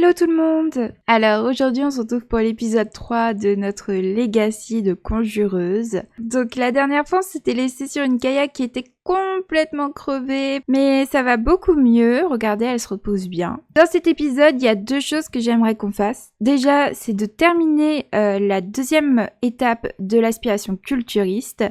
Hello tout le monde! Alors aujourd'hui on se retrouve pour l'épisode 3 de notre Legacy de conjureuse. Donc la dernière fois on s'était laissé sur une kayak qui était complètement crevée, mais ça va beaucoup mieux, regardez elle se repose bien. Dans cet épisode il y a deux choses que j'aimerais qu'on fasse. Déjà c'est de terminer la deuxième étape de l'aspiration culturiste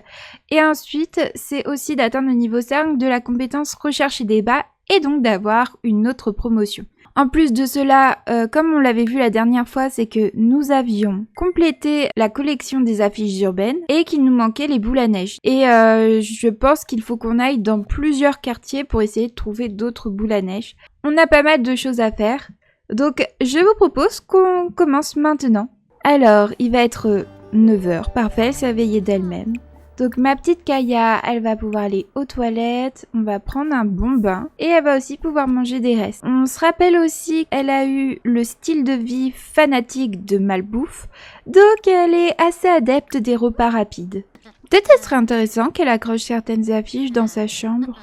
et ensuite c'est aussi d'atteindre le niveau 5 de la compétence recherche et débat et donc d'avoir une autre promotion. En plus de cela, comme on l'avait vu la dernière fois, c'est que nous avions complété la collection des affiches urbaines et qu'il nous manquait les boules à neige. Et je pense qu'il faut qu'on aille dans plusieurs quartiers pour essayer de trouver d'autres boules à neige. On a pas mal de choses à faire, donc je vous propose qu'on commence maintenant. Alors, il va être 9h, parfait, elle s'est réveillée d'elle-même. Donc ma petite Kaya, elle va pouvoir aller aux toilettes, on va prendre un bon bain et elle va aussi pouvoir manger des restes. On se rappelle aussi qu'elle a eu le style de vie fanatique de malbouffe, donc elle est assez adepte des repas rapides. Peut-être ce serait intéressant qu'elle accroche certaines affiches dans sa chambre.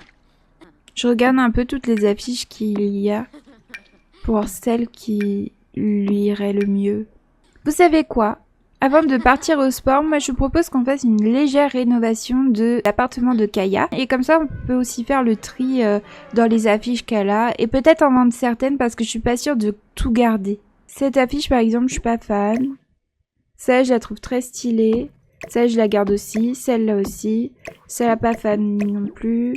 Je regarde un peu toutes les affiches qu'il y a pour voir celle qui lui irait le mieux. Vous savez quoi ? Avant de partir au sport, moi je vous propose qu'on fasse une légère rénovation de l'appartement de Kaya. Et comme ça, on peut aussi faire le tri dans les affiches qu'elle a. Et peut-être en vendre certaines parce que je suis pas sûre de tout garder. Cette affiche par exemple, je suis pas fan. Celle, je la trouve très stylée. Celle, je la garde aussi. Celle-là aussi. Celle-là, pas fan non plus.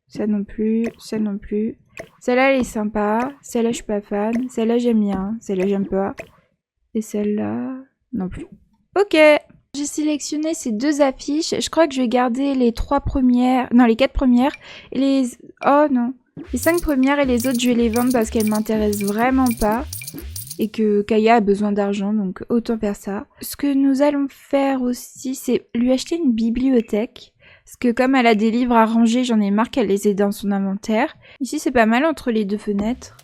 Celle non plus. Celle non plus. Celle-là, elle est sympa. Celle-là, je suis pas fan. Celle-là, j'aime bien. Celle-là, j'aime pas. Et celle-là, non plus. Ok, j'ai sélectionné ces deux affiches. Je crois que je vais garder les 4 premières et les 5 premières et les autres je vais les vendre parce qu'elles m'intéressent vraiment pas et que Kaya a besoin d'argent, donc autant faire ça. Ce que nous allons faire aussi, c'est lui acheter une bibliothèque parce que comme elle a des livres à ranger, j'en ai marre qu'elle les ait dans son inventaire. Ici c'est pas mal entre les deux fenêtres.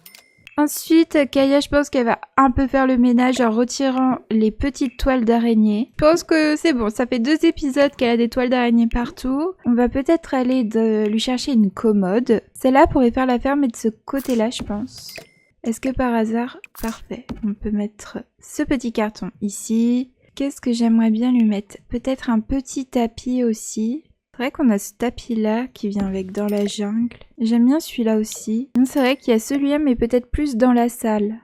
Ensuite, Kaya, je pense qu'elle va un peu faire le ménage en retirant les petites toiles d'araignée. Je pense que c'est bon, ça fait 2 épisodes qu'elle a des toiles d'araignée partout. On va peut-être aller lui chercher une commode. Celle-là pourrait faire l'affaire, mais de ce côté-là, je pense. Est-ce que par hasard... Parfait. On peut mettre ce petit carton ici. Qu'est-ce que j'aimerais bien lui mettre? Peut-être un petit tapis aussi. C'est vrai qu'on a ce tapis-là qui vient avec dans la jungle. J'aime bien celui-là aussi. C'est vrai qu'il y a celui-là, mais peut-être plus dans la salle.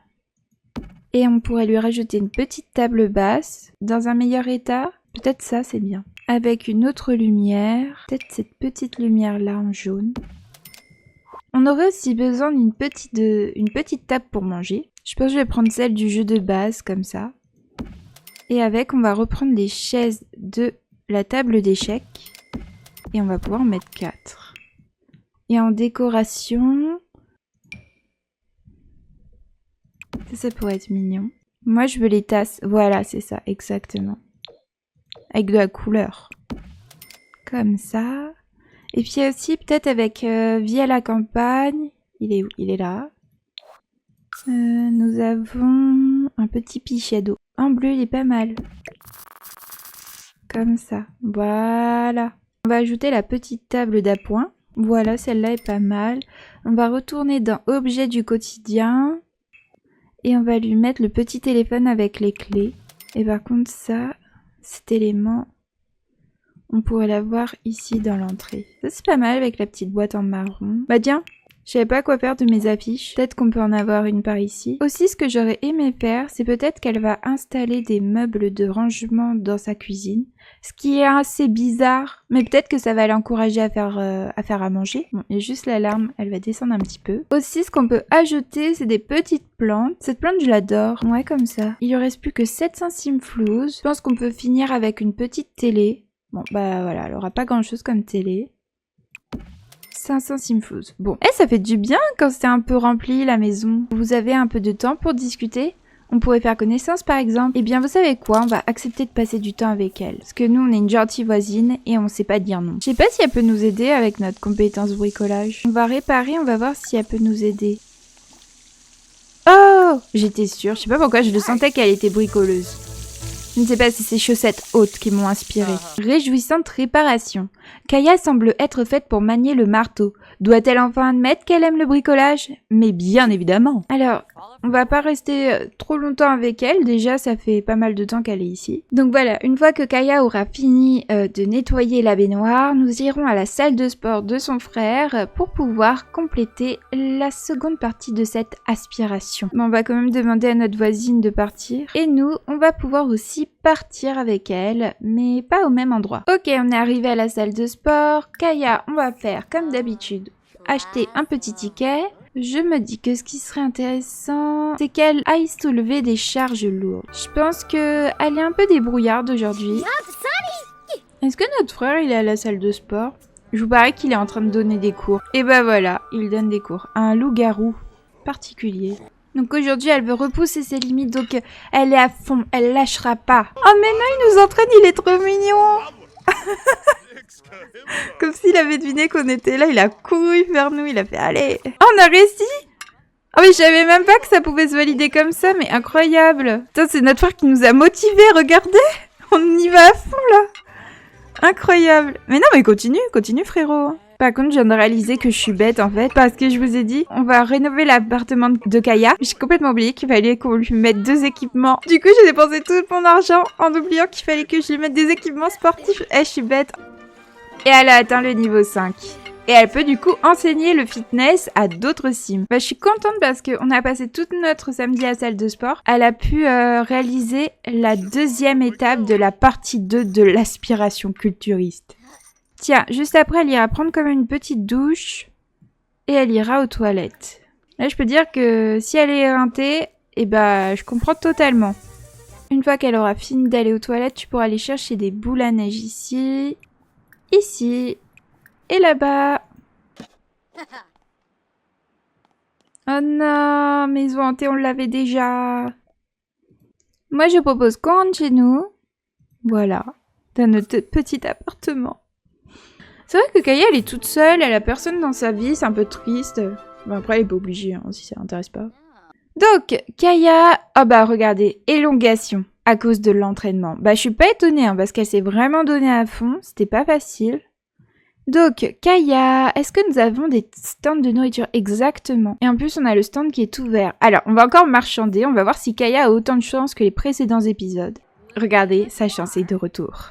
Et on pourrait lui rajouter une petite table basse. Dans un meilleur état, peut-être ça, c'est bien. Avec une autre lumière. Peut-être cette petite lumière-là en jaune. On aurait aussi besoin d'une petite table pour manger. Je pense que je vais prendre celle du jeu de base, comme ça. Et avec, on va reprendre les chaises de la table d'échecs. Et on va pouvoir en mettre 4. Et en décoration... Ça pourrait être mignon. Moi, je veux les tasses. Voilà, c'est ça, exactement. Avec de la couleur. Comme ça. Et puis aussi, peut-être avec Vie à la campagne. Il est où? Il est là. Nous avons un petit pichet d'eau. En bleu, il est pas mal. Comme ça. Voilà. On va ajouter la petite table d'appoint. Voilà, celle-là est pas mal. On va retourner dans Objets du quotidien. Et on va lui mettre le petit téléphone avec les clés. Et par contre, ça, cet élément, on pourrait l'avoir ici dans l'entrée. Ça, c'est pas mal avec la petite boîte en marron. Bah tiens, je savais pas quoi faire de mes affiches. Peut-être qu'on peut en avoir une par ici. Aussi, ce que j'aurais aimé faire, c'est peut-être qu'elle va installer des meubles de rangement dans sa cuisine. Ce qui est assez bizarre, mais peut-être que ça va l'encourager à faire à manger. Bon, il y a juste l'alarme, elle va descendre un petit peu. Aussi, ce qu'on peut ajouter, c'est des petites plantes. Cette plante, je l'adore. Ouais, comme ça. Il ne reste plus que 700 simflouz. Je pense qu'on peut finir avec une petite télé. Bon, bah voilà, elle aura pas grand-chose comme télé. 500 simflouz. Bon, ça fait du bien quand c'est un peu rempli la maison. Vous avez un peu de temps pour discuter? On pourrait faire connaissance par exemple. Eh bien vous savez quoi, on va accepter de passer du temps avec elle. Parce que nous on est une gentille voisine et on sait pas dire non. Je sais pas si elle peut nous aider avec notre compétence bricolage. On va réparer, on va voir si elle peut nous aider. Oh, j'étais sûre, je sais pas pourquoi je le sentais qu'elle était bricoleuse. Je ne sais pas si c'est chaussettes hautes qui m'ont inspirée. Réjouissante réparation. Kaya semble être faite pour manier le marteau. Doit-elle enfin admettre qu'elle aime le bricolage? Mais bien évidemment. Alors, on va pas rester trop longtemps avec elle. Déjà, ça fait pas mal de temps qu'elle est ici. Donc voilà, une fois que Kaya aura fini de nettoyer la baignoire, nous irons à la salle de sport de son frère pour pouvoir compléter la seconde partie de cette aspiration. Mais on va quand même demander à notre voisine de partir. Et nous, on va pouvoir aussi partir avec elle, mais pas au même endroit. Ok, on est arrivé à la salle de sport. Kaya, on va faire comme d'habitude, acheter un petit ticket. Je me dis que ce qui serait intéressant, c'est qu'elle aille soulever des charges lourdes. Je pense qu'elle est un peu débrouillarde aujourd'hui. Est-ce que notre frère, il est à la salle de sport? Je vous parie qu'il est en train de donner des cours. Et bah voilà, il donne des cours à un loup-garou particulier. Donc aujourd'hui, elle veut repousser ses limites, donc elle est à fond, elle lâchera pas. Oh mais non, il nous entraîne, il est trop mignon. Comme s'il avait deviné qu'on était là, il a couru vers nous, il a fait « Allez !» Oh, on a réussi. Oh mais je savais même pas que ça pouvait se valider comme ça, mais incroyable. Putain, c'est notre frère qui nous a motivés, regardez. On y va à fond là. Incroyable. Mais non, mais continue frérot. Par contre, je viens de réaliser que je suis bête en fait, parce que je vous ai dit, on va rénover l'appartement de Kaya. J'ai complètement oublié qu'il fallait qu'on lui mette 2 équipements. Du coup, j'ai dépensé tout mon argent en oubliant qu'il fallait que je lui mette des équipements sportifs. Eh, je suis bête. Et elle a atteint le niveau 5. Et elle peut du coup enseigner le fitness à d'autres sims. Bah, je suis contente parce qu'on a passé toute notre samedi à la salle de sport. Elle a pu réaliser la deuxième étape de la partie 2 de l'aspiration culturiste. Tiens, juste après, elle ira prendre comme une petite douche et elle ira aux toilettes. Là, je peux dire que si elle est éreintée, eh bah, je comprends totalement. Une fois qu'elle aura fini d'aller aux toilettes, tu pourras aller chercher des boules à neige ici, ici et là-bas. Oh non, maison hantée, on l'avait déjà. Moi, je propose qu'on rentre chez nous. Voilà, dans notre petit appartement. C'est vrai que Kaya, elle est toute seule, elle a personne dans sa vie, c'est un peu triste. Bon, après, elle est pas obligée, hein, si ça l'intéresse pas. Donc, Kaya, oh bah regardez, élongation, à cause de l'entraînement. Bah, je suis pas étonnée, hein, parce qu'elle s'est vraiment donnée à fond, c'était pas facile. Donc, Kaya, est-ce que nous avons des stands de nourriture? Exactement. Et en plus, on a le stand qui est ouvert. Alors, on va encore marchander, on va voir si Kaya a autant de chance que les précédents épisodes. Regardez, sa chance est de retour.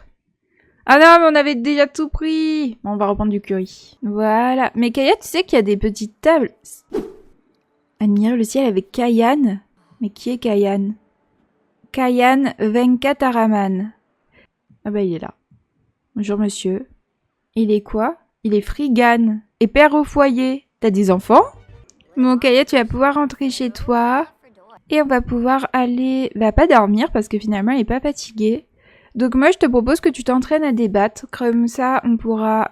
Ah non, mais on avait déjà tout pris. Bon, on va reprendre du curry. Voilà. Mais Kaya, tu sais qu'il y a des petites tables. Admire le ciel avec Kayan. Mais qui est Kayan? Kayan Venkataraman. Ah bah, il est là. Bonjour, monsieur. Il est quoi? Il est frigane. Et père au foyer. T'as des enfants? Bon, Kaya, tu vas pouvoir rentrer chez toi. Et on va pouvoir aller... Bah, pas dormir, parce que finalement, elle est pas fatiguée. Donc moi, je te propose que tu t'entraînes à débattre. Comme ça, on pourra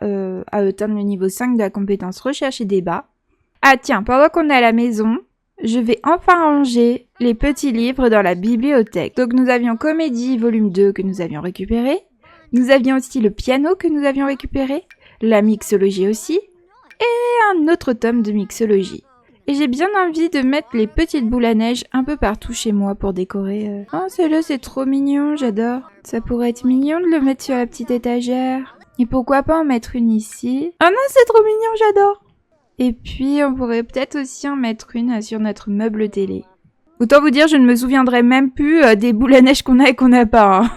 atteindre le niveau 5 de la compétence recherche et débat. Ah tiens, pendant qu'on est à la maison, je vais enfin ranger les petits livres dans la bibliothèque. Donc nous avions Comédie volume 2 que nous avions récupéré. Nous avions aussi le piano que nous avions récupéré. La mixologie aussi. Et un autre tome de mixologie. Et j'ai bien envie de mettre les petites boules à neige un peu partout chez moi pour décorer. Oh, celui-là, c'est trop mignon, j'adore. Ça pourrait être mignon de le mettre sur la petite étagère. Et pourquoi pas en mettre une ici? Oh non, c'est trop mignon, j'adore. Et puis, on pourrait peut-être aussi en mettre une sur notre meuble télé. Autant vous dire, je ne me souviendrai même plus des boules à neige qu'on a et qu'on n'a pas. Hein.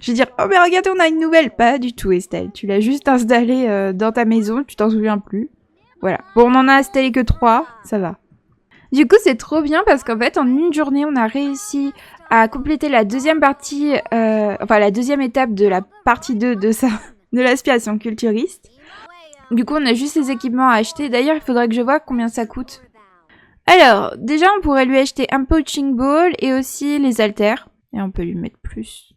Je vais dire, oh mais regardez, on a une nouvelle. Pas du tout, Estelle. Tu l'as juste installée dans ta maison, tu t'en souviens plus. Voilà. Bon, on en a installé que 3, ça va. Du coup, c'est trop bien parce qu'en fait, en une journée, on a réussi à compléter la deuxième partie, la deuxième étape de la partie 2 de l'aspiration culturiste. Du coup, on a juste les équipements à acheter. D'ailleurs, il faudrait que je vois combien ça coûte. Alors, déjà, on pourrait lui acheter un punching ball et aussi les haltères. Et on peut lui mettre plus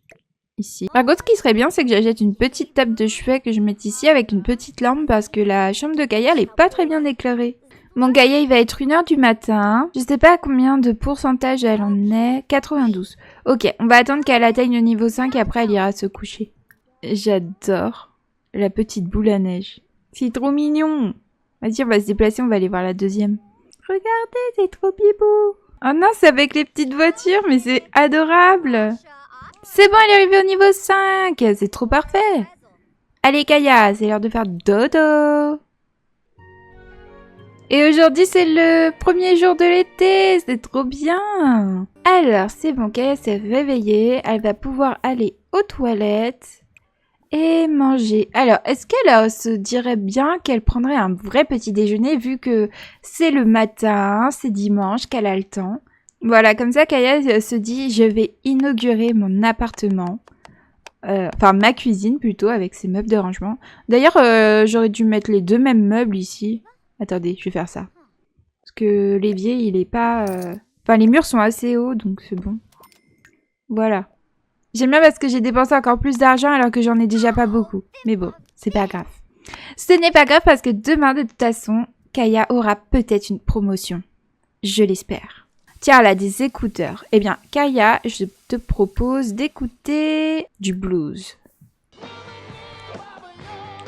ici. Par contre, ce qui serait bien, c'est que j'achète une petite table de chevet que je mette ici avec une petite lampe parce que la chambre de Kaya, elle est pas très bien éclairée. Mon Kaya, il va être 1h du matin. Je sais pas à combien de pourcentage elle en est. 92. Ok, on va attendre qu'elle atteigne le niveau 5 et après elle ira se coucher. J'adore la petite boule à neige. C'est trop mignon. Vas-y, on va se déplacer, on va aller voir la deuxième. Regardez, c'est trop bibou. Oh non, c'est avec les petites voitures, mais c'est adorable. C'est bon, elle est arrivée au niveau 5. C'est trop parfait. Allez, Kaya, c'est l'heure de faire dodo. Et aujourd'hui, c'est le premier jour de l'été, c'est trop bien. Alors, c'est bon, Kaya s'est réveillée, elle va pouvoir aller aux toilettes et manger. Alors, est-ce qu'elle se dirait bien qu'elle prendrait un vrai petit déjeuner vu que c'est le matin, c'est dimanche, qu'elle a le temps? Voilà, comme ça, Kaya se dit, je vais inaugurer mon appartement. Enfin, ma cuisine plutôt, avec ses meubles de rangement. D'ailleurs, j'aurais dû mettre les deux mêmes meubles ici. Attendez, je vais faire ça. Parce que l'évier, il est pas... Enfin, les murs sont assez hauts, donc c'est bon. Voilà. J'aime bien parce que j'ai dépensé encore plus d'argent alors que j'en ai déjà pas beaucoup. Mais bon, c'est pas grave. Ce n'est pas grave parce que demain, de toute façon, Kaya aura peut-être une promotion. Je l'espère. Tiens, elle a des écouteurs. Eh bien, Kaya, je te propose d'écouter du blues.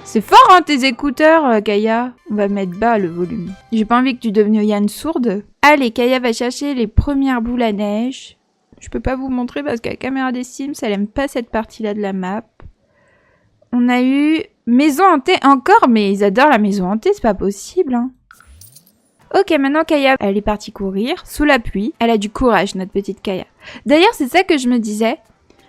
C'est fort, hein, tes écouteurs, Kaya. On va mettre bas le volume. J'ai pas envie que tu deviennes Yann sourde. Allez, Kaya va chercher les premières boules à neige. Je peux pas vous montrer parce que la caméra des Sims, elle aime pas cette partie-là de la map. On a eu maison hantée encore, mais ils adorent la maison hantée, c'est pas possible, hein. Ok, maintenant Kaya, elle est partie courir, sous la pluie. Elle a du courage, notre petite Kaya. D'ailleurs, c'est ça que je me disais.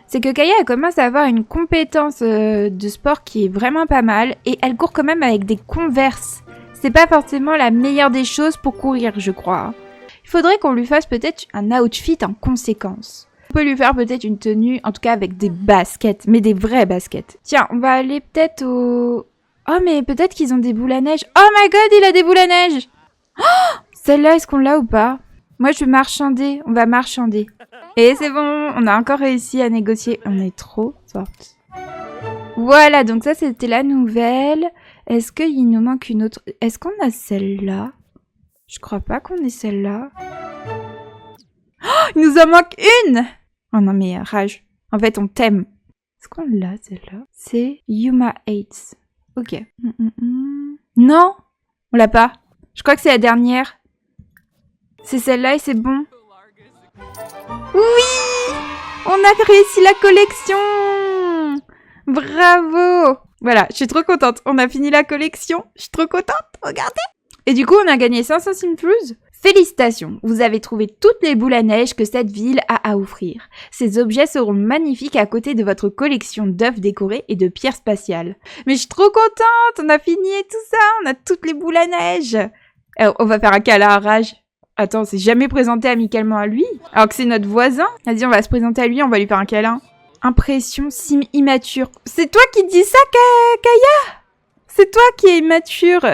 C'est que Kaya, elle commence à avoir une compétence de sport qui est vraiment pas mal. Et elle court quand même avec des Converse. C'est pas forcément la meilleure des choses pour courir, je crois. Il faudrait qu'on lui fasse peut-être un outfit en conséquence. On peut lui faire peut-être une tenue, en tout cas avec des baskets, mais des vraies baskets. Tiens, on va aller peut-être au... Oh, mais peut-être qu'ils ont des boules à neige. Oh my god, il a des boules à neige! Oh, celle-là, est-ce qu'on l'a ou pas? Moi, je veux marchander. On va marchander. Et c'est bon, on a encore réussi à négocier. On est trop fortes. Voilà, donc ça, c'était la nouvelle. Est-ce qu'il nous manque une autre? Est-ce qu'on a celle-là? Je crois pas qu'on ait celle-là. Oh, il nous en manque une! Oh non, mais rage. En fait, on t'aime. Est-ce qu'on l'a, celle-là? C'est Yuma Hates. Ok. Non, on l'a pas. Je crois que c'est la dernière. C'est celle-là et c'est bon. Oui! On a réussi la collection! Bravo! Voilà, je suis trop contente. On a fini la collection. Je suis trop contente. Regardez! Et du coup, on a gagné 500 Simfuse. Félicitations! Vous avez trouvé toutes les boules à neige que cette ville a à offrir. Ces objets seront magnifiques à côté de votre collection d'œufs décorés et de pierres spatiales. Mais je suis trop contente! On a fini et tout ça! On a toutes les boules à neige! Alors, on va faire un câlin à Rage. Attends, on s'est jamais présenté amicalement à lui. Alors que c'est notre voisin. Vas-y, on va se présenter à lui, on va lui faire un câlin. Impression sim immature. C'est toi qui dis ça, Kaya? C'est toi qui es immature.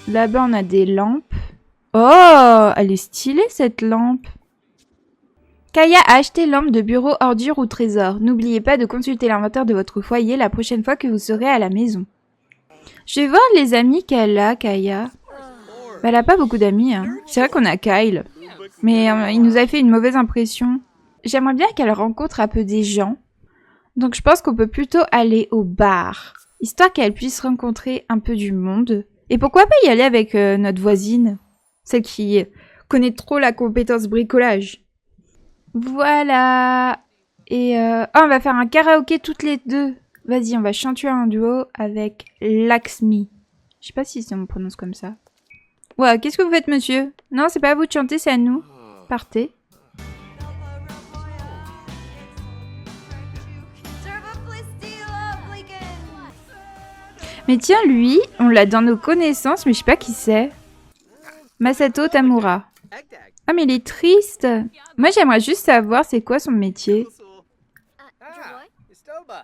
Là-bas, on a des lampes. Oh, elle est stylée, cette lampe. Kaya a acheté lampe de bureau, ordure ou trésor. N'oubliez pas de consulter l'inventaire de votre foyer la prochaine fois que vous serez à la maison. Je vais voir les amis qu'elle a, Kaya. Bah, elle a pas beaucoup d'amis, hein. C'est vrai qu'on a Kyle. Mais il nous a fait une mauvaise impression. J'aimerais bien qu'elle rencontre un peu des gens. Donc je pense qu'on peut plutôt aller au bar. Histoire qu'elle puisse rencontrer un peu du monde. Et pourquoi pas y aller avec notre voisine? Celle qui connaît trop la compétence bricolage. Voilà. Et on va faire un karaoké toutes les deux. Vas-y, on va chanter en duo avec Laxmi. Je sais pas si on prononce comme ça. Ouais, qu'est-ce que vous faites, monsieur? Non, c'est pas à vous de chanter, c'est à nous. Partez. Mais tiens, lui, on l'a dans nos connaissances, mais je sais pas qui c'est. Masato Tamura. Ah, mais il est triste. Moi, j'aimerais juste savoir c'est quoi son métier.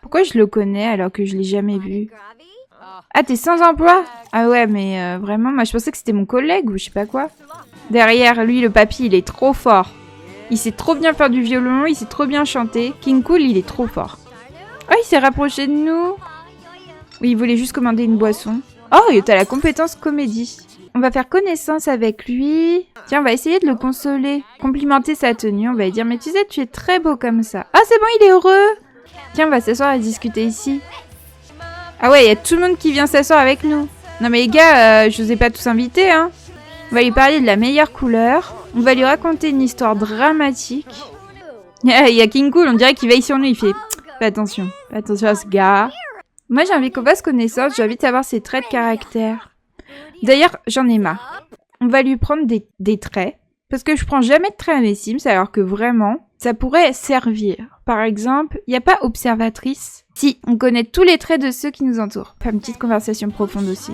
Pourquoi je le connais alors que je l'ai jamais vu? Ah, t'es sans emploi? Ah ouais, mais vraiment, moi je pensais que c'était mon collègue ou je sais pas quoi. Derrière lui, le papy, il est trop fort. Il sait trop bien faire du violon, il sait trop bien chanter. King Cool, il est trop fort. Oh, il s'est rapproché de nous. Oui, il voulait juste commander une boisson. Oh, il est à la compétence comédie. On va faire connaissance avec lui. Tiens, on va essayer de le consoler. Complimenter sa tenue, on va lui dire, mais tu sais, tu es très beau comme ça. Ah, c'est bon, il est heureux. Tiens, on va s'asseoir et discuter ici. Ah ouais, il y a tout le monde qui vient s'asseoir avec nous. Non mais les gars, je vous ai pas tous invités, hein. On va lui parler de la meilleure couleur. On va lui raconter une histoire dramatique. Il y a King Cool, on dirait qu'il veille sur nous, il fait... Fais attention à ce gars. Moi j'ai envie qu'on fasse connaissance, j'ai envie de savoir ses traits de caractère. D'ailleurs, j'en ai marre. on va lui prendre des traits. Parce que je prends jamais de traits à mes Sims, alors que vraiment, ça pourrait servir. Par exemple, il n'y a pas observatrice. Si, on connaît tous les traits de ceux qui nous entourent. Pas une petite conversation profonde aussi.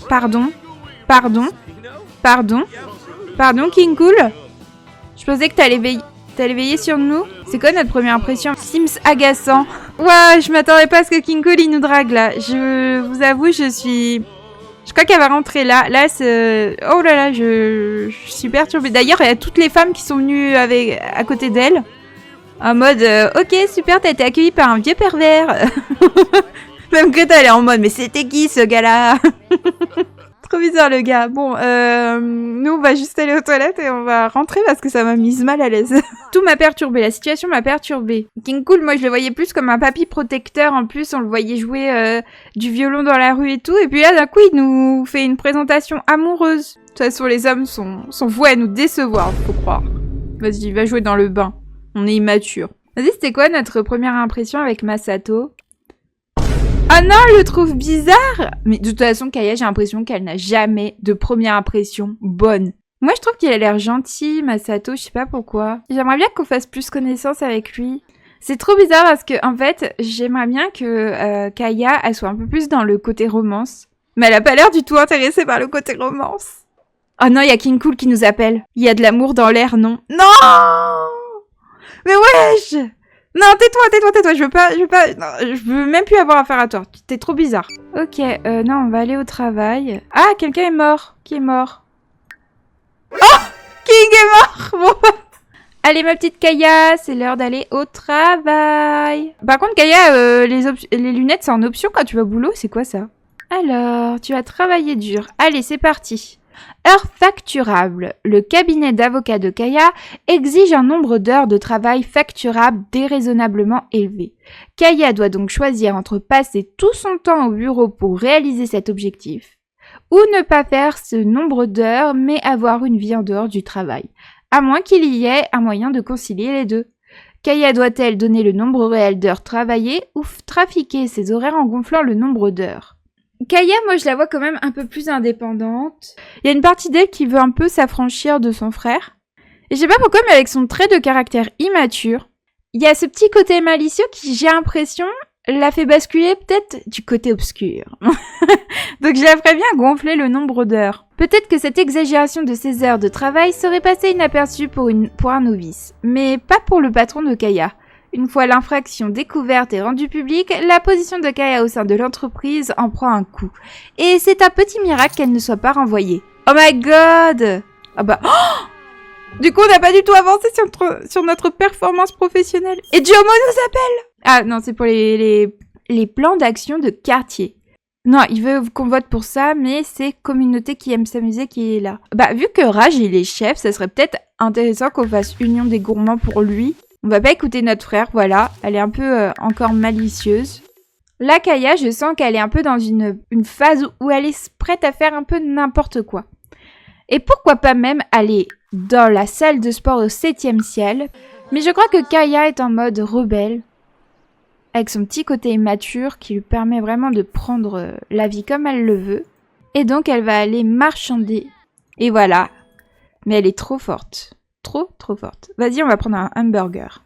Pardon, King Cool. Je pensais que t'allais veiller sur nous. C'est quoi notre première impression? Sims agaçant. Ouais, je m'attendais pas à ce que King Cool il nous drague là. Je vous avoue, je crois qu'elle va rentrer là. Là, c'est... Oh là là, je suis perturbée. D'ailleurs, il y a toutes les femmes qui sont venues à côté d'elle. En mode, ok, super, t'as été accueillie par un vieux pervers. Même Greta, elle est en mode, mais c'était qui ce gars-là? Trop bizarre le gars. Bon, nous on va juste aller aux toilettes et on va rentrer parce que ça m'a mise mal à l'aise. Tout m'a perturbé, la situation m'a perturbée. King Cool, moi je le voyais plus comme un papy protecteur. En plus, on le voyait jouer du violon dans la rue et tout. Et puis là, d'un coup, il nous fait une présentation amoureuse. De toute façon, les hommes sont voués à nous décevoir, faut croire. Vas-y, va jouer dans le bain. On est immature. Vas-y, c'était quoi notre première impression avec Masato? Ah non, je le trouve bizarre. Mais de toute façon, Kaya, j'ai l'impression qu'elle n'a jamais de première impression bonne. Moi, je trouve qu'il a l'air gentil, Masato, je sais pas pourquoi. J'aimerais bien qu'on fasse plus connaissance avec lui. C'est trop bizarre parce que, en fait, j'aimerais bien que Kaya, elle soit un peu plus dans le côté romance. Mais elle a pas l'air du tout intéressée par le côté romance. Oh non, il y a King Cool qui nous appelle. Il y a de l'amour dans l'air, non? Non! Mais wesh! Non, tais-toi, je veux même plus avoir affaire à toi. T'es trop bizarre. Ok, non, on va aller au travail. Ah, quelqu'un est mort. Qui est mort? Oh! King est mort! Bon. Allez, ma petite Kaya, c'est l'heure d'aller au travail. Par contre, Kaya, les lunettes, c'est en option quand tu vas au boulot, c'est quoi ça? Alors, tu vas travailler dur. Allez, c'est parti. Heures facturables. Le cabinet d'avocats de Kaya exige un nombre d'heures de travail facturable déraisonnablement élevé. Kaya doit donc choisir entre passer tout son temps au bureau pour réaliser cet objectif, ou ne pas faire ce nombre d'heures mais avoir une vie en dehors du travail, à moins qu'il y ait un moyen de concilier les deux. Kaya doit-elle donner le nombre réel d'heures travaillées ou trafiquer ses horaires en gonflant le nombre d'heures? Kaya, moi, je la vois quand même un peu plus indépendante. Il y a une partie d'elle qui veut un peu s'affranchir de son frère. Et je sais pas pourquoi, mais avec son trait de caractère immature, il y a ce petit côté malicieux qui, j'ai l'impression, l'a fait basculer peut-être du côté obscur. Donc je la ferais bien gonfler le nombre d'heures. Peut-être que cette exagération de ses heures de travail serait passée inaperçue pour un novice, mais pas pour le patron de Kaya. Une fois l'infraction découverte et rendue publique, la position de Kaya au sein de l'entreprise en prend un coup. Et c'est un petit miracle qu'elle ne soit pas renvoyée. Oh my god! Ah bah... Oh, du coup, on n'a pas du tout avancé sur notre performance professionnelle. Et Jomo nous appelle! Ah non, c'est pour les plans d'action de quartier. Non, il veut qu'on vote pour ça, mais c'est communauté qui aime s'amuser qui est là. Bah, vu que Raj, il est chef, ça serait peut-être intéressant qu'on fasse union des gourmands pour lui. On va pas écouter notre frère, voilà. Elle est un peu encore malicieuse. Là, Kaya, je sens qu'elle est un peu dans une phase où elle est prête à faire un peu n'importe quoi. Et pourquoi pas même aller dans la salle de sport au 7e ciel. Mais je crois que Kaya est en mode rebelle. Avec son petit côté immature qui lui permet vraiment de prendre la vie comme elle le veut. Et donc, elle va aller marchander. Et voilà. Mais elle est trop forte. Trop forte. Vas-y, on va prendre un hamburger.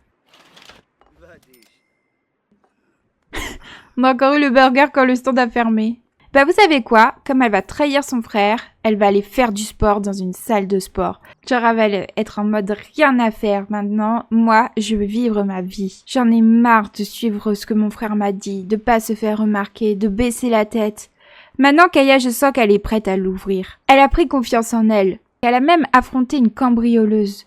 On a encore eu le burger quand le stand a fermé. Bah vous savez quoi? Comme elle va trahir son frère, elle va aller faire du sport dans une salle de sport. Genre elle va être en mode rien à faire maintenant. Moi, je veux vivre ma vie. J'en ai marre de suivre ce que mon frère m'a dit, de pas se faire remarquer, de baisser la tête. Maintenant, Kaya, je sens qu'elle est prête à l'ouvrir. Elle a pris confiance en elle. Elle a même affronté une cambrioleuse.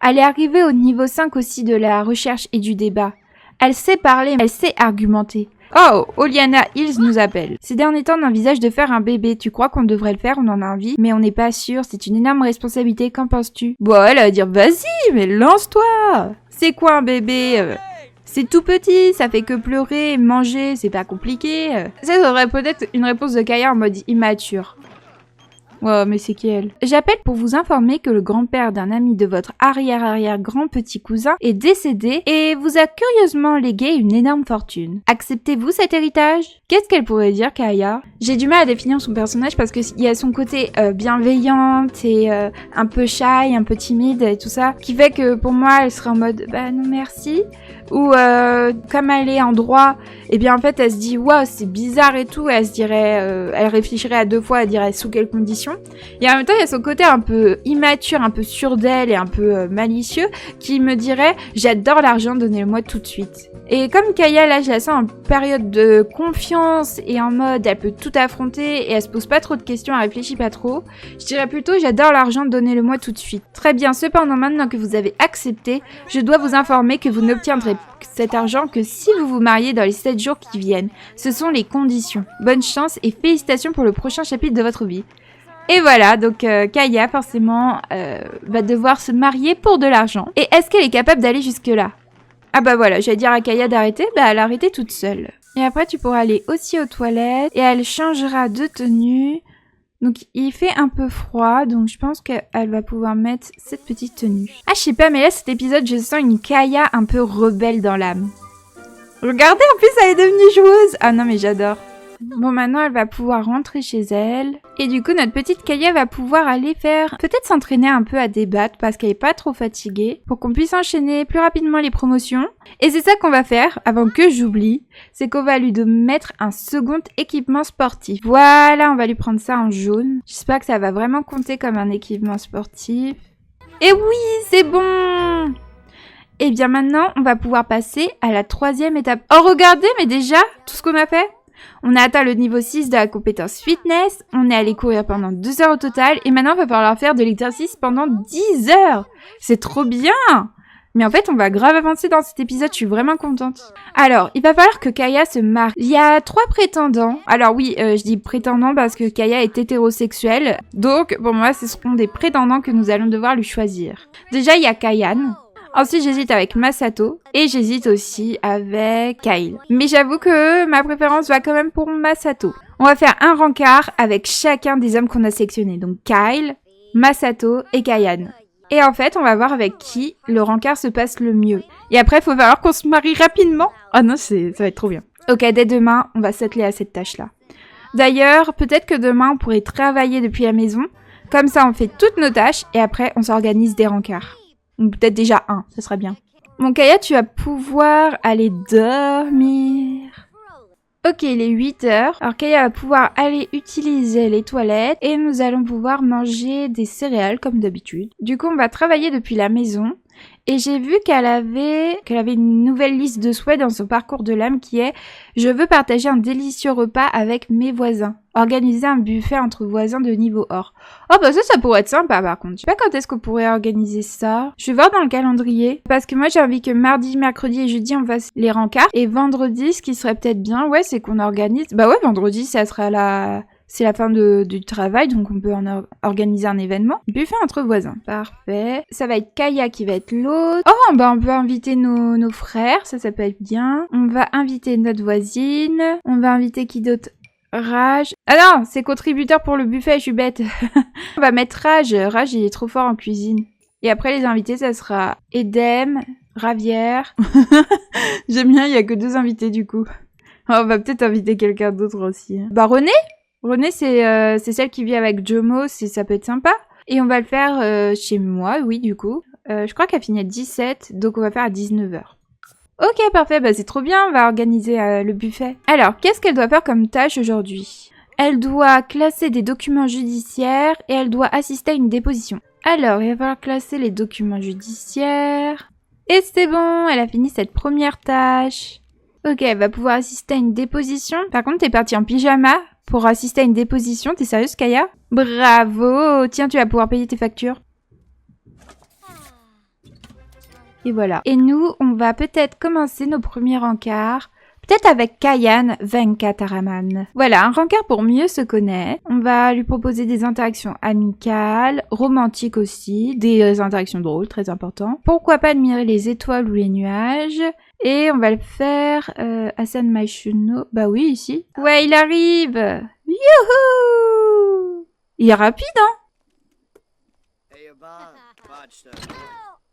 Elle est arrivée au niveau 5 aussi de la recherche et du débat. Elle sait parler, elle sait argumenter. Oh, Oliana Hills nous appelle. Ces derniers temps, on envisage de faire un bébé. Tu crois qu'on devrait le faire? On en a envie, mais on n'est pas sûr. C'est une énorme responsabilité. Qu'en penses-tu? Bon, elle va dire, vas-y, mais lance-toi. C'est quoi un bébé? C'est tout petit, ça fait que pleurer, manger, c'est pas compliqué. Ça serait peut-être une réponse de Kaya en mode immature. Ouais, mais c'est qui elle? J'appelle pour vous informer que le grand-père d'un ami de votre arrière-arrière-grand-petit cousin est décédé et vous a curieusement légué une énorme fortune. Acceptez-vous cet héritage? Qu'est-ce qu'elle pourrait dire, Kaya? J'ai du mal à définir son personnage parce qu'il y a son côté bienveillante et un peu shy, un peu timide et tout ça, qui fait que pour moi, elle serait en mode « bah non merci ». Ou comme elle est en droit, et bien en fait elle se dit waouh c'est bizarre et tout, et elle se dirait, elle réfléchirait à 2 fois, elle dirait sous quelles conditions. Et en même temps il y a son côté un peu immature, un peu sûr d'elle et un peu malicieux qui me dirait j'adore l'argent, donnez-le-moi tout de suite. Et comme Kaya là je la sens en période de confiance et en mode elle peut tout affronter et elle se pose pas trop de questions, elle réfléchit pas trop, je dirais plutôt j'adore l'argent, donnez-le-moi tout de suite. Très bien, cependant maintenant que vous avez accepté, je dois vous informer que vous n'obtiendrez cet argent que si vous vous mariez dans les 7 jours qui viennent. Ce sont les conditions. Bonne chance et félicitations pour le prochain chapitre de votre vie. Et voilà, donc Kaya forcément va devoir se marier pour de l'argent. Et est-ce qu'elle est capable d'aller jusque-là? Ah bah voilà, j'allais dire à Kaya d'arrêter, bah elle a arrêté toute seule. Et après tu pourras aller aussi aux toilettes et elle changera de tenue. Donc il fait un peu froid, donc je pense qu'elle va pouvoir mettre cette petite tenue. Ah je sais pas, mais là cet épisode je sens une Kaya un peu rebelle dans l'âme. Regardez, en plus elle est devenue joueuse. Ah non mais j'adore. Bon maintenant elle va pouvoir rentrer chez elle. Et du coup notre petite Kaya va pouvoir aller faire... peut-être s'entraîner un peu à débattre parce qu'elle est pas trop fatiguée. Pour qu'on puisse enchaîner plus rapidement les promotions. Et c'est ça qu'on va faire, avant que j'oublie. C'est qu'on va lui mettre un second équipement sportif. Voilà, on va lui prendre ça en jaune. J'espère que ça va vraiment compter comme un équipement sportif. Et oui, c'est bon! Et bien maintenant, on va pouvoir passer à la 3e étape. Oh regardez, mais déjà, tout ce qu'on a fait. On a atteint le niveau 6 de la compétence fitness, on est allé courir pendant 2 heures au total, et maintenant il va falloir faire de l'exercice pendant 10 heures. C'est trop bien! Mais en fait, on va grave avancer dans cet épisode, je suis vraiment contente. Alors, il va falloir que Kaya se marie. Il y a 3 prétendants. Alors oui, je dis prétendants parce que Kaya est hétérosexuelle. Donc, pour moi, ce seront des prétendants que nous allons devoir lui choisir. Déjà, il y a Kayan. Ensuite, j'hésite avec Masato et j'hésite aussi avec Kyle. Mais j'avoue que ma préférence va quand même pour Masato. On va faire un rencard avec chacun des hommes qu'on a sélectionnés. Donc Kyle, Masato et Kayan. Et en fait, on va voir avec qui le rencard se passe le mieux. Et après, il faut falloir qu'on se marie rapidement. Ah non, ça va être trop bien. Ok, dès demain, on va s'atteler à cette tâche-là. D'ailleurs, peut-être que demain, on pourrait travailler depuis la maison. Comme ça, on fait toutes nos tâches et après, on s'organise des rencards. Ou peut-être déjà un, ce serait bien. Bon, Kaya, tu vas pouvoir aller dormir. Ok, il est 8 heures. Alors Kaya va pouvoir aller utiliser les toilettes et nous allons pouvoir manger des céréales comme d'habitude. Du coup, on va travailler depuis la maison. Et j'ai vu qu'elle avait une nouvelle liste de souhaits dans son parcours de l'âme qui est « Je veux partager un délicieux repas avec mes voisins. Organiser un buffet entre voisins de niveau or. » Oh bah ça pourrait être sympa par contre. Je sais pas quand est-ce qu'on pourrait organiser ça. Je vais voir dans le calendrier. Parce que moi j'ai envie que mardi, mercredi et jeudi on fasse les rencarts. Et vendredi, ce qui serait peut-être bien, ouais, c'est qu'on organise... Bah ouais, vendredi ça sera c'est la fin du travail, donc on peut organiser un événement. Buffet entre voisins. Parfait. Ça va être Kaya qui va être l'autre. Oh, bah on peut inviter nos frères, ça peut être bien. On va inviter notre voisine. On va inviter qui d'autre? Raj. Ah non, c'est contributeur pour le buffet, je suis bête. On va mettre Raj. Raj, il est trop fort en cuisine. Et après, les invités, ça sera Edem, Ravière. J'aime bien, il y a que 2 invités du coup. On va peut-être inviter quelqu'un d'autre aussi. Bah René, c'est celle qui vit avec Jomo, ça peut être sympa. Et on va le faire chez moi, oui, du coup. Je crois qu'elle finit à 17, donc on va faire à 19h. Ok, parfait, bah c'est trop bien, on va organiser le buffet. Alors, qu'est-ce qu'elle doit faire comme tâche aujourd'hui? Elle doit classer des documents judiciaires et elle doit assister à une déposition. Alors, il va falloir classer les documents judiciaires. Et c'est bon, elle a fini cette première tâche. Ok, elle va pouvoir assister à une déposition. Par contre, t'es partie en pyjama pour assister à une déposition. T'es sérieuse, Kaya? Bravo! Tiens, tu vas pouvoir payer tes factures. Et voilà. Et nous, on va peut-être commencer nos premiers rencards. Peut-être avec Kayan Venkataraman. Voilà, un rencard pour mieux se connaître. On va lui proposer des interactions amicales, romantiques aussi, des interactions drôles, très important. Pourquoi pas admirer les étoiles ou les nuages? Et on va le faire Hasan Maïchuno. Bah oui, ici. Ouais, il arrive! Youhou! Il est rapide, hein?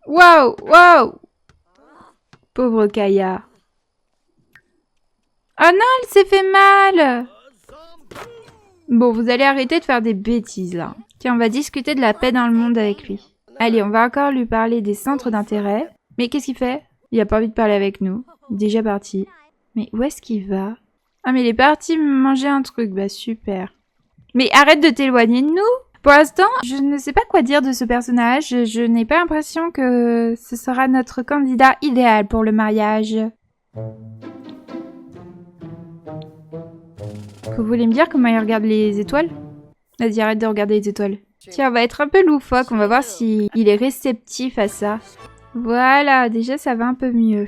Waouh, waouh! Pauvre Kaya. Oh non, elle s'est fait mal! Bon, vous allez arrêter de faire des bêtises, là. Tiens, on va discuter de la paix dans le monde avec lui. Allez, on va encore lui parler des centres d'intérêt. Mais qu'est-ce qu'il fait? Il a pas envie de parler avec nous. Il est déjà parti. Mais où est-ce qu'il va? Ah, mais il est parti manger un truc. Bah, super. Mais arrête de t'éloigner de nous! Pour l'instant, je ne sais pas quoi dire de ce personnage. Je n'ai pas l'impression que ce sera notre candidat idéal pour le mariage. Vous voulez me dire comment il regarde les étoiles? Vas-y, arrête de regarder les étoiles. Tiens, on va être un peu loufoque. On va voir s'il est réceptif à ça. Voilà, déjà ça va un peu mieux.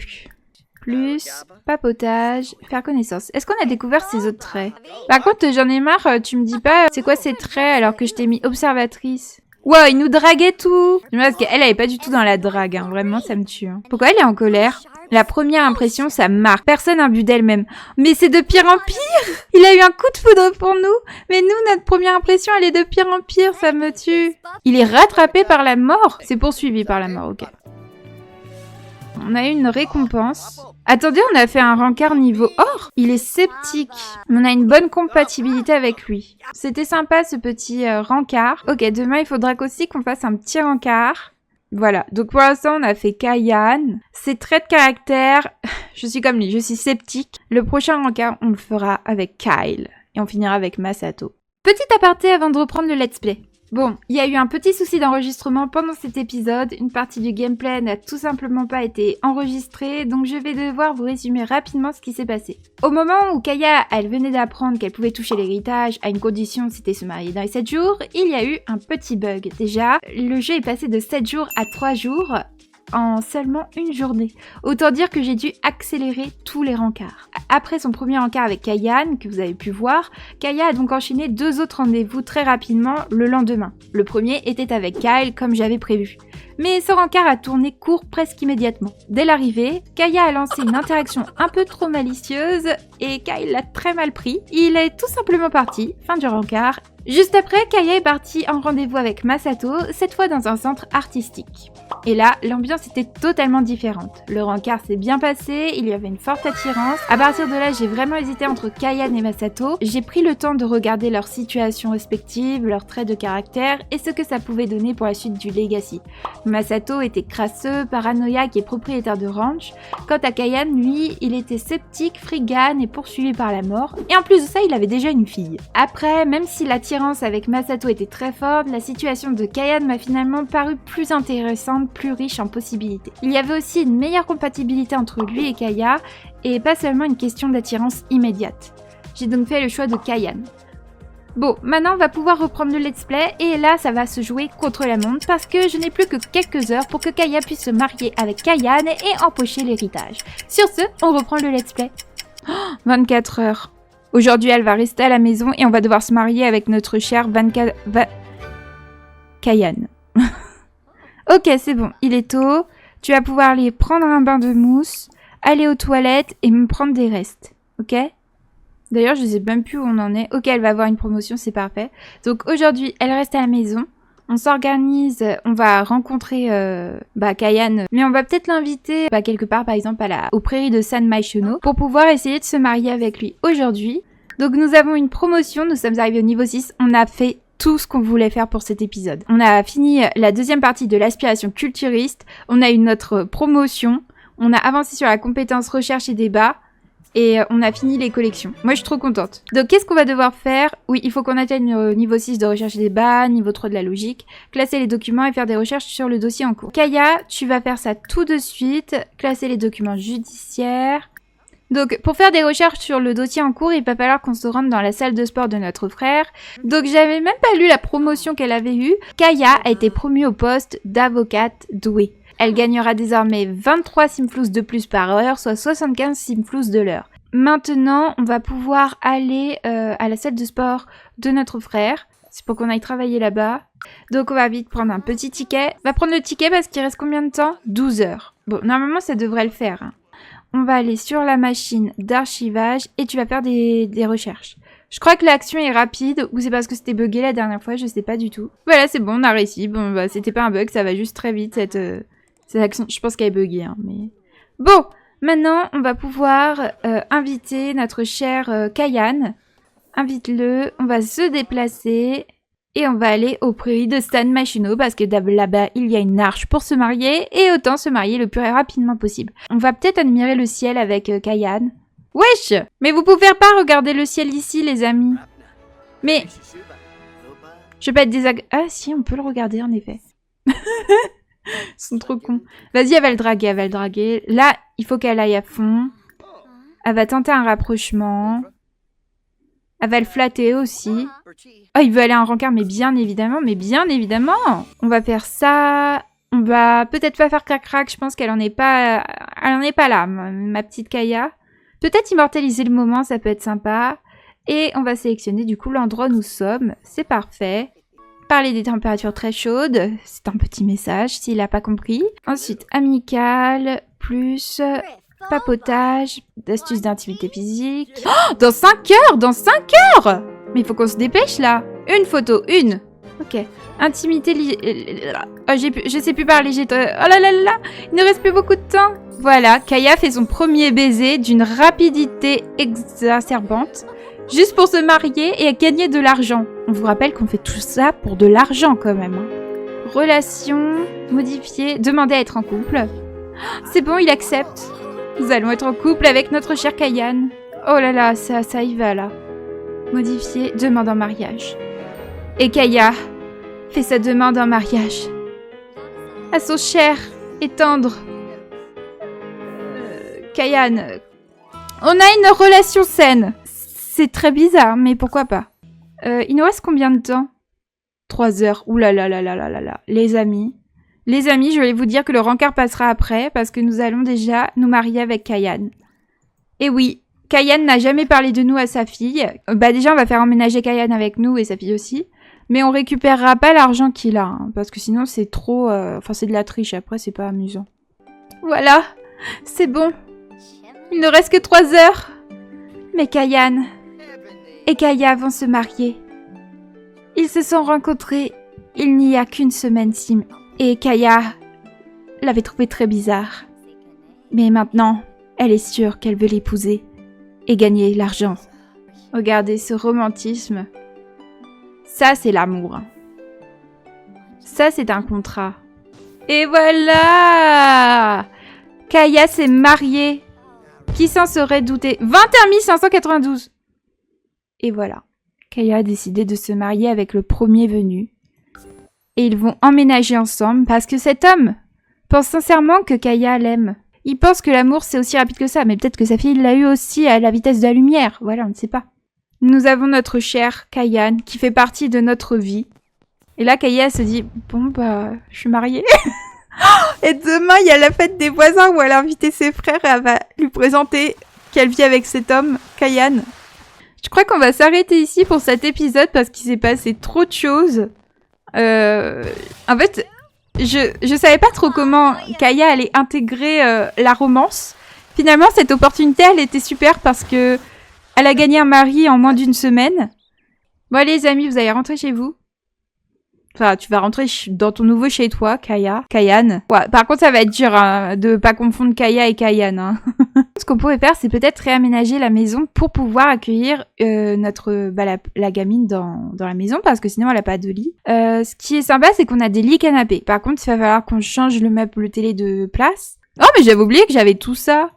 Plus, papotage, faire connaissance. Est-ce qu'on a découvert ses autres traits? Par contre, j'en ai marre, tu me dis pas c'est quoi ses traits alors que je t'ai mis observatrice. Wow, il nous draguait tout. Parce qu'elle est pas du tout dans la drague, hein. Vraiment ça me tue. Hein. Pourquoi elle est en colère? La première impression, ça marque. Personne n'a bu d'elle-même. Mais c'est de pire en pire. Il a eu un coup de foudre pour nous. Mais nous, notre première impression, elle est de pire en pire, ça me tue. Il est rattrapé par la mort. C'est poursuivi par la mort, ok. On a eu une récompense. Attendez, on a fait un rencard niveau or. Il est sceptique. On a une bonne compatibilité avec lui. C'était sympa ce petit rencard. Ok, demain il faudra aussi qu'on fasse un petit rencard. Voilà, donc pour l'instant on a fait Kayan. Ses traits de caractère, je suis comme lui, je suis sceptique. Le prochain rencard, on le fera avec Kyle. Et on finira avec Masato. Petit aparté avant de reprendre le let's play. Bon, il y a eu un petit souci d'enregistrement pendant cet épisode. Une partie du gameplay n'a tout simplement pas été enregistrée, donc je vais devoir vous résumer rapidement ce qui s'est passé. Au moment où Kaya, elle venait d'apprendre qu'elle pouvait toucher l'héritage à une condition, c'était se marier dans les 7 jours, il y a eu un petit bug. Déjà, le jeu est passé de 7 jours à 3 jours en seulement une journée. Autant dire que j'ai dû accélérer tous les rencarts. Après son premier rencard avec Kayan, que vous avez pu voir, Kaya a donc enchaîné 2 autres rendez-vous très rapidement le lendemain. Le premier était avec Kyle, comme j'avais prévu. Mais ce rencard a tourné court presque immédiatement. Dès l'arrivée, Kaya a lancé une interaction un peu trop malicieuse et Kyle l'a très mal pris. Il est tout simplement parti, fin du rencard. Juste après, Kaya est partie en rendez-vous avec Masato, cette fois dans un centre artistique. Et là, l'ambiance était totalement différente. Le rencard s'est bien passé, il y avait une forte attirance. À partir de là, j'ai vraiment hésité entre Kayan et Masato. J'ai pris le temps de regarder leurs situations respectives, leurs traits de caractère et ce que ça pouvait donner pour la suite du Legacy. Masato était crasseux, paranoïaque et propriétaire de ranch. Quant à Kayan, lui, il était sceptique, frigane et poursuivi par la mort. Et en plus de ça, il avait déjà une fille. Après, même si l'attirance avec Masato était très forte, la situation de Kayan m'a finalement paru plus intéressante, plus riche en possibilités. Il y avait aussi une meilleure compatibilité entre lui et Kaya, et pas seulement une question d'attirance immédiate. J'ai donc fait le choix de Kayan. Bon, maintenant on va pouvoir reprendre le let's play, et là ça va se jouer contre la montre, parce que je n'ai plus que quelques heures pour que Kaya puisse se marier avec Kayan et empocher l'héritage. Sur ce, on reprend le let's play. Oh, 24 heures. Aujourd'hui elle va rester à la maison, et on va devoir se marier avec notre cher Kayan. Ok, c'est bon, il est tôt. Tu vas pouvoir aller prendre un bain de mousse, aller aux toilettes et me prendre des restes. Ok? D'ailleurs, je sais même plus où on en est. Ok, elle va avoir une promotion, c'est parfait. Donc aujourd'hui, elle reste à la maison. On s'organise, on va rencontrer Kayan. Mais on va peut-être l'inviter quelque part, par exemple, aux prairies de San Maishono, pour pouvoir essayer de se marier avec lui aujourd'hui. Donc nous avons une promotion, nous sommes arrivés au niveau 6. On a fait tout ce qu'on voulait faire pour cet épisode. On a fini la deuxième partie de l'aspiration culturiste, on a eu notre promotion, on a avancé sur la compétence recherche et débat, et on a fini les collections. Moi, je suis trop contente. Donc, qu'est-ce qu'on va devoir faire? Oui, il faut qu'on atteigne le niveau 6 de recherche et débat, niveau 3 de la logique, classer les documents et faire des recherches sur le dossier en cours. Kaya, tu vas faire ça tout de suite, classer les documents judiciaires. Donc, pour faire des recherches sur le dossier en cours, il va falloir qu'on se rende dans la salle de sport de notre frère. Donc, j'avais même pas lu la promotion qu'elle avait eue. Kaya a été promue au poste d'avocate douée. Elle gagnera désormais 23 simflous de plus par heure, soit 75 simflous de l'heure. Maintenant, on va pouvoir aller à la salle de sport de notre frère. C'est pour qu'on aille travailler là-bas. Donc, on va vite prendre un petit ticket. On va prendre le ticket parce qu'il reste combien de temps? 12 heures. Bon, normalement, ça devrait le faire, hein. On va aller sur la machine d'archivage et tu vas faire des recherches. Je crois que l'action est rapide, ou c'est parce que c'était bugué la dernière fois, je sais pas du tout. Voilà, c'est bon, on a réussi. Bon, bah, c'était pas un bug, ça va juste très vite, cette action. Je pense qu'elle est buggée, hein, mais... Bon, maintenant, on va pouvoir inviter notre cher Kayan. Invite-le, on va se déplacer... Et on va aller au prairie de Stan Machino parce que là-bas, il y a une arche pour se marier et autant se marier le plus rapidement possible. On va peut-être admirer le ciel avec Kayan. Wesh! Mais vous pouvez pas regarder le ciel ici, les amis. Mais... Je vais pas être désagréable. Ah si, on peut le regarder en effet. Ils sont trop cons. Vas-y, elle va le draguer, elle va le draguer. Là, il faut qu'elle aille à fond. Elle va tenter un rapprochement. Elle va le flatter aussi. Oh, il veut aller en rencard, mais bien évidemment, On va faire ça. On va peut-être pas faire crac-crac, je pense qu'elle en est pas... Elle en est pas là, ma petite Kaya. Peut-être immortaliser le moment, ça peut être sympa. Et on va sélectionner du coup l'endroit où nous sommes. C'est parfait. Parler des températures très chaudes. C'est un petit message, s'il n'a pas compris. Ensuite, amical, plus... Papotage, astuces d'intimité physique. Oh, dans 5 heures! Dans 5 heures! Mais il faut qu'on se dépêche là. Une photo, une. Ok. Intimité... Oh, je sais plus parler. Oh là là là! Il ne reste plus beaucoup de temps. Voilà, Kaya fait son premier baiser d'une rapidité exacerbante. Juste pour se marier et gagner de l'argent. On vous rappelle qu'on fait tout ça pour de l'argent quand même. Hein. Relation, modifier, demander à être en couple. Oh, c'est bon, il accepte. Nous allons être en couple avec notre cher Kayan. Oh là là, ça y va là. Modifier, demande en mariage. Et Kaya fait sa demande en mariage. À son cher et tendre Kayan. On a une relation saine. C'est très bizarre, mais pourquoi pas. Il nous reste combien de temps? 3 heures. Ouh là là là là là là là. Les amis, je vais vous dire que le rencard passera après parce que nous allons déjà nous marier avec Kayan. Et oui, Kayan n'a jamais parlé de nous à sa fille. Bah déjà, on va faire emménager Kayan avec nous et sa fille aussi. Mais on récupérera pas l'argent qu'il a, hein, parce que sinon c'est trop... Enfin, c'est de la triche, après c'est pas amusant. Voilà, c'est bon. Il ne reste que 3 heures. Mais Kayan et Kaya vont se marier. Ils se sont rencontrés il n'y a qu'une semaine, Sim. Et Kaya l'avait trouvé très bizarre. Mais maintenant, elle est sûre qu'elle veut l'épouser et gagner l'argent. Regardez ce romantisme. Ça, c'est l'amour. Ça, c'est un contrat. Et voilà! Kaya s'est mariée. Qui s'en serait douté? 21 592. Et voilà. Kaya a décidé de se marier avec le premier venu. Et ils vont emménager ensemble parce que cet homme pense sincèrement que Kaya l'aime. Il pense que l'amour c'est aussi rapide que ça, mais peut-être que sa fille l'a eu aussi à la vitesse de la lumière. Voilà, on ne sait pas. Nous avons notre cher Kayan qui fait partie de notre vie. Et là, Kaya se dit, bon bah, je suis mariée. Et demain, il y a la fête des voisins où elle a invité ses frères et elle va lui présenter qu'elle vit avec cet homme, Kayan. Je crois qu'on va s'arrêter ici pour cet épisode parce qu'il s'est passé trop de choses. En fait, je savais pas trop comment Kaya allait intégrer la romance. Finalement, cette opportunité, elle était super parce que elle a gagné un mari en moins d'1 semaine. Bon, allez, les amis, vous allez rentrer chez vous. Enfin, tu vas rentrer dans ton nouveau chez toi, Kayan. Ouais, par contre, ça va être dur hein, de pas confondre Kaya et Kayan. Hein. Ce qu'on pourrait faire, c'est peut-être réaménager la maison pour pouvoir accueillir la gamine dans la maison, parce que sinon, elle a pas de lit. Ce qui est sympa, c'est qu'on a des lits canapés. Par contre, il va falloir qu'on change le meuble télé de place. Oh, mais j'avais oublié que j'avais tout ça.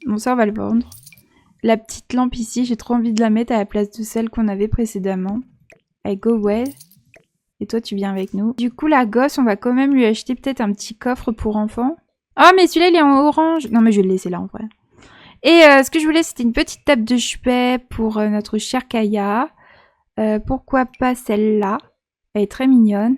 Bon, ça, on va le vendre. La petite lampe ici, j'ai trop envie de la mettre à la place de celle qu'on avait précédemment. I go well. Et toi, tu viens avec nous. Du coup, la gosse, on va quand même lui acheter peut-être un petit coffre pour enfants. Oh, mais celui-là, il est en orange. Non, mais je vais le laisser là, en vrai. Et ce que je voulais, c'était une petite table de chevet pour notre chère Kaya. Pourquoi pas celle-là? Elle est très mignonne.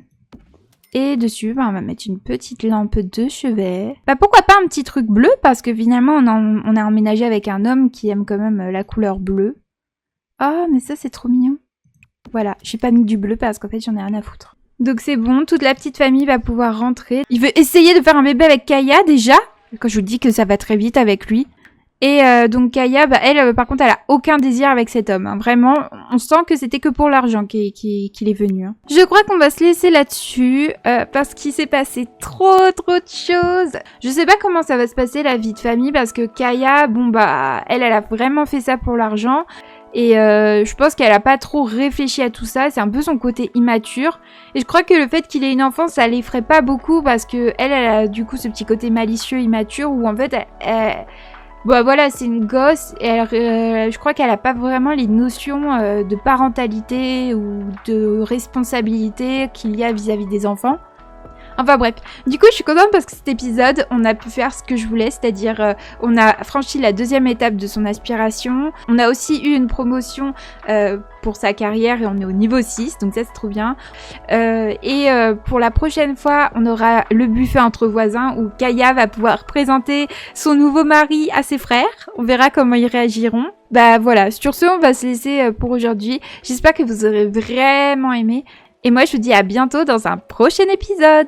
Et dessus, bah, on va mettre une petite lampe de chevet. Bah, pourquoi pas un petit truc bleu? Parce que finalement, on a emménagé avec un homme qui aime quand même la couleur bleue. Oh, mais ça, c'est trop mignon. Voilà, j'ai pas mis du bleu parce qu'en fait j'en ai rien à foutre. Donc c'est bon, toute la petite famille va pouvoir rentrer. Il veut essayer de faire un bébé avec Kaya déjà. Quand je vous dis que ça va très vite avec lui. Et donc Kaya, elle, par contre, elle a aucun désir avec cet homme. Hein. Vraiment, on sent que c'était que pour l'argent qu'il est venu. Hein. Je crois qu'on va se laisser là-dessus parce qu'il s'est passé trop de choses. Je sais pas comment ça va se passer la vie de famille parce que Kaya, elle a vraiment fait ça pour l'argent. Et je pense qu'elle a pas trop réfléchi à tout ça, c'est un peu son côté immature. Et je crois que le fait qu'il ait une enfant, ça l'effraie pas beaucoup parce que elle a du coup ce petit côté malicieux, immature, où en fait, c'est une gosse et je crois qu'elle a pas vraiment les notions de parentalité ou de responsabilité qu'il y a vis-à-vis des enfants. Enfin bref, du coup je suis contente parce que cet épisode, on a pu faire ce que je voulais, c'est-à-dire on a franchi la 2e étape de son aspiration, on a aussi eu une promotion pour sa carrière et on est au niveau 6, donc ça c'est trop bien. Pour la prochaine fois, on aura le buffet entre voisins où Kaya va pouvoir présenter son nouveau mari à ses frères, on verra comment ils réagiront. Voilà, sur ce on va se laisser pour aujourd'hui, j'espère que vous aurez vraiment aimé. Et moi, je vous dis à bientôt dans un prochain épisode.